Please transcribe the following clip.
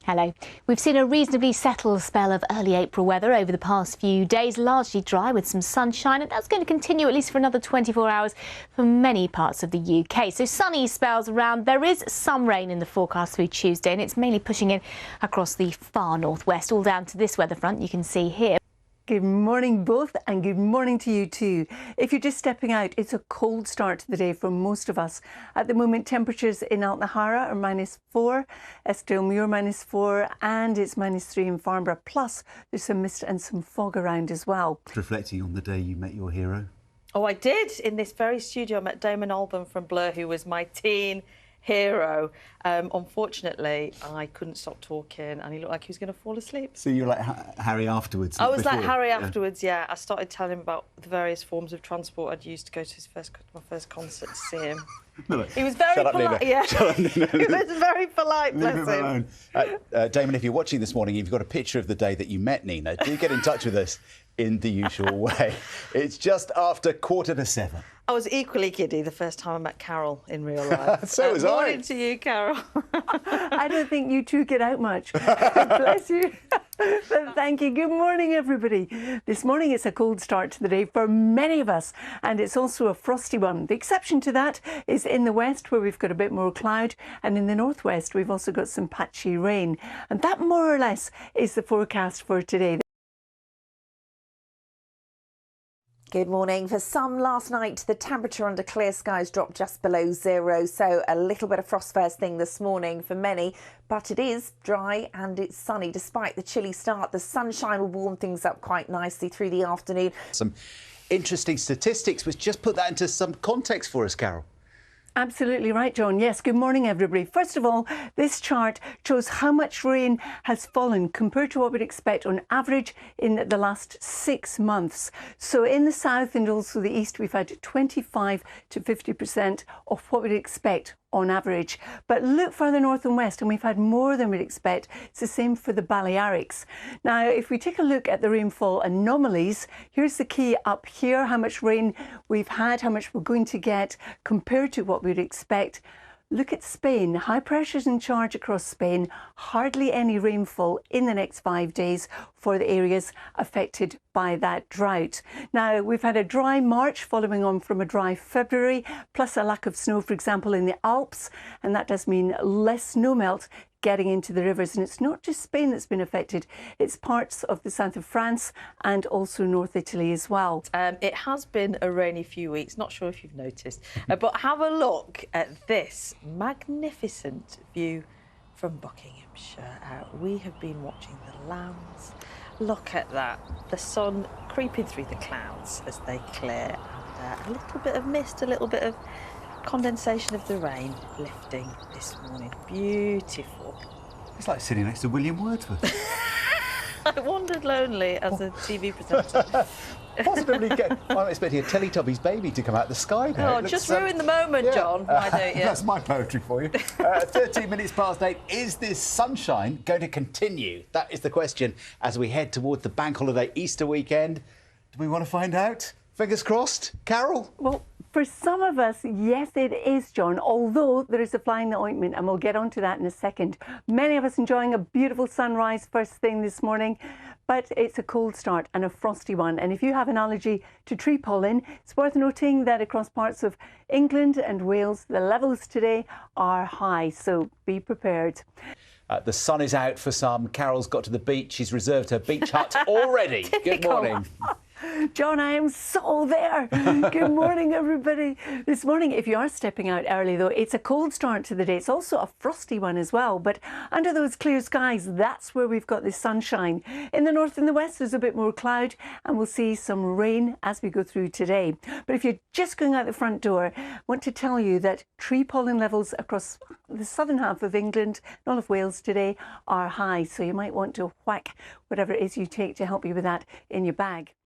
Hello. We've seen a reasonably settled spell of early April weather over the past few days, largely dry with some sunshine, and that's going to continue at least for another 24 hours for many parts of the UK. So sunny spells around. There is some rain in the forecast through Tuesday, and it's mainly pushing in across the far northwest, all down to this weather front you can see here. Good morning both, and good morning to you too. If you're just stepping out, it's a cold start to the day for most of us. At the moment, temperatures in Altnahara are -4, Estilmuir -4, and it's -3 in Farnborough. Plus, there's some mist and some fog around as well. Reflecting on the day you met your hero. Oh, I did. In this very studio, I met Damon Albarn from Blur, who was my teen hero. Unfortunately, I couldn't stop talking and he looked like he was going to fall asleep. So you're like Harry afterwards? I was like Harry afterwards, yeah. I started telling him about the various forms of transport I'd used to go to my first concert to see him. No, he was very polite. Yeah. He was very polite, bless him. Alone. Damon, if you're watching this morning, if you've got a picture of the day that you met Nina, do get in touch with us in the usual way. It's just after 6:45. I was equally giddy the first time I met Carol in real life. So was I. Morning to you, Carol. I don't think you two get out much. Bless you. But thank you. Good morning, everybody. This morning it's a cold start to the day for many of us, and it's also a frosty one. The exception to that is in the west, where we've got a bit more cloud, and in the northwest we've also got some patchy rain. And that more or less is the forecast for today. Good morning. For some last night, the temperature under clear skies dropped just below zero, so a little bit of frost first thing this morning for many, but it is dry and it's sunny. Despite the chilly start, the sunshine will warm things up quite nicely through the afternoon. Some interesting statistics, which just put that into some context for us, Carol. Absolutely right, John. Yes, good morning, everybody. First of all, this chart shows how much rain has fallen compared to what we'd expect on average in the last 6 months. So in the south and also the east, we've had 25 to 50% of what we'd expect on average. But look further north and west, and we've had more than we'd expect. It's the same for the Balearics. Now, if we take a look at the rainfall anomalies, here's the key up here, how much rain we've had, how much we're going to get compared to what we'd expect. Look at Spain. High pressures in charge across Spain. Hardly any rainfall in the next 5 days for the areas affected by that drought. Now, we've had a dry March following on from a dry February, plus a lack of snow, for example, in the Alps. And that does mean less snow melt getting into the rivers. And it's not just Spain that's been affected. It's parts of the south of France and also North Italy as well. It has been a rainy few weeks. Not sure if you've noticed. But have a look at this magnificent view from Buckinghamshire. We have been watching the lambs. Look at that. The sun creeping through the clouds as they clear. And a little bit of mist, a little bit of condensation of the rain lifting this morning. Beautiful. It's like sitting next to William Wordsworth. I wandered lonely as a TV presenter. Possibly I'm expecting a Teletubbies baby to come out the sky now. Oh, just ruin the moment, yeah. John. Why don't you? That's my poetry for you. 13 minutes past 8. Is this sunshine going to continue? That is the question as we head towards the bank holiday Easter weekend. Do we want to find out? Fingers crossed. Carol? Well, for some of us, yes, it is, John, although there is a fly in the ointment, and we'll get onto that in a second. Many of us enjoying a beautiful sunrise first thing this morning, but it's a cold start and a frosty one. And if you have an allergy to tree pollen, it's worth noting that across parts of England and Wales, the levels today are high, so be prepared. The sun is out for some. Carol's got to the beach. She's reserved her beach hut already. Good morning. John, I am so there. Good morning, everybody. This morning, if you are stepping out early, though, it's a cold start to the day. It's also a frosty one as well. But under those clear skies, that's where we've got the sunshine. In the north and the west, there's a bit more cloud, and we'll see some rain as we go through today. But if you're just going out the front door, I want to tell you that tree pollen levels across the southern half of England and all of Wales today are high. So you might want to whack whatever it is you take to help you with that in your bag.